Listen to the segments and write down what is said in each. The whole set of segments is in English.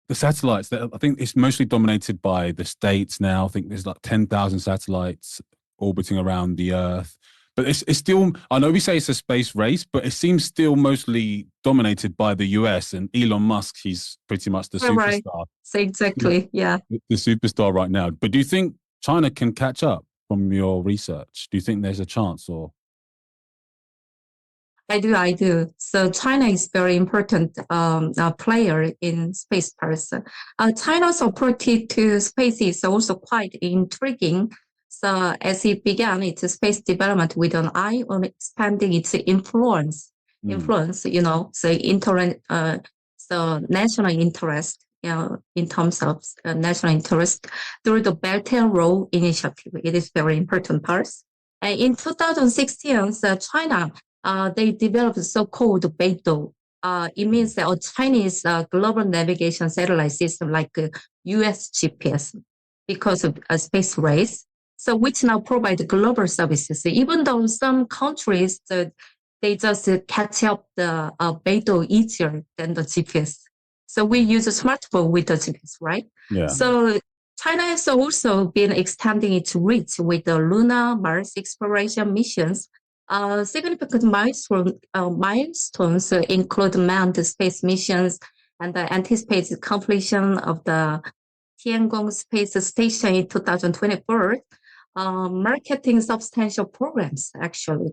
the satellites, I think it's mostly dominated by the States now. I think there's like 10,000 satellites orbiting around the Earth. But it's still, I know we say it's a space race, but it seems still mostly dominated by the US and Elon Musk. He's pretty much the All right. superstar, So exactly. Yeah. the superstar right now. But do you think China can catch up from your research? Do you think there's a chance or? I do, I do. So China is very important player in space person. China's approach to space is also quite intriguing. So as it began its space development with an eye on expanding its Mm, so so national interest, in terms of national interest through the Belt and Road Initiative. It is very important part. And in 2016, so China they developed so-called Beidou. It mm, means a Chinese global navigation satellite system like US GPS because of a space race. So which now provide global services. Even though some countries, they just catch up the Beidou easier than the GPS. So we use a smartphone with the GPS, right? yeah. So China has also been extending its reach with the lunar Mars exploration missions. Significant milestones include manned space missions and the anticipated completion of the Tiangong Space Station in 2024, marketing substantial programs, actually.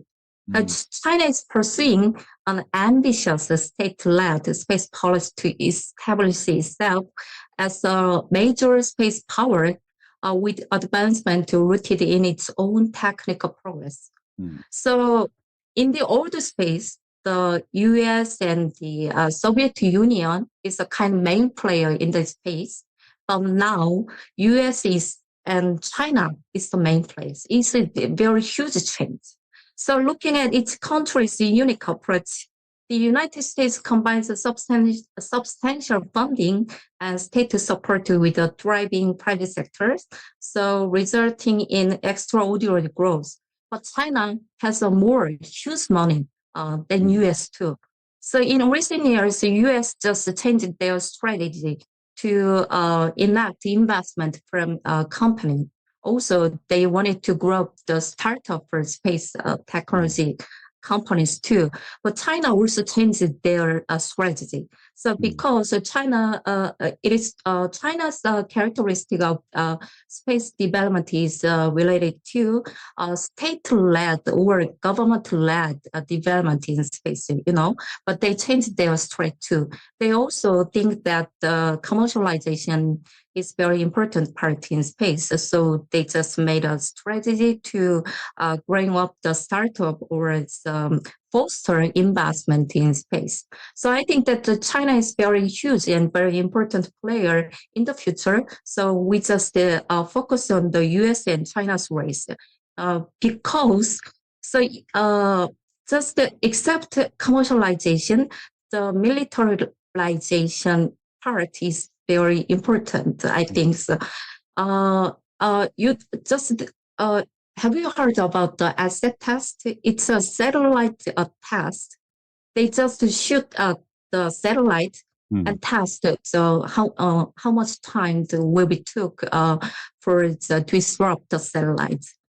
Mm, China is pursuing an ambitious state-led space policy to establish itself as a major space power with advancement rooted in its own technical progress. mm, So in the old space, the US and the Soviet Union is a kind of main player in the space. But now US is and China is the main place. It's a very huge change. So looking at each country's unique approach, the United States combines a substantial funding and state support with the thriving private sectors, so resulting in extraordinary growth. But China has a more huge money than mm, US too. So in recent years, the US just changed their strategy to enact investment from a company. Also, they wanted to grow the startup for space mm, technology companies too. But China also changed their strategy. So mm, because it is China's characteristic of space development is related to state-led or government-led development in space, but they changed their strategy too. They also think that commercialization is very important part in space. So they just made a strategy to bring up the startup or foster investment in space. So I think that China is very huge and very important player in the future. So we just focus on the US and China's race because so just except commercialization, the militarization part is very important. I mm. think so. You just have you heard about the asset test? It's a satellite test. They just shoot at the satellite Mm. and test it. So how much time will be took for it to disrupt the satellite?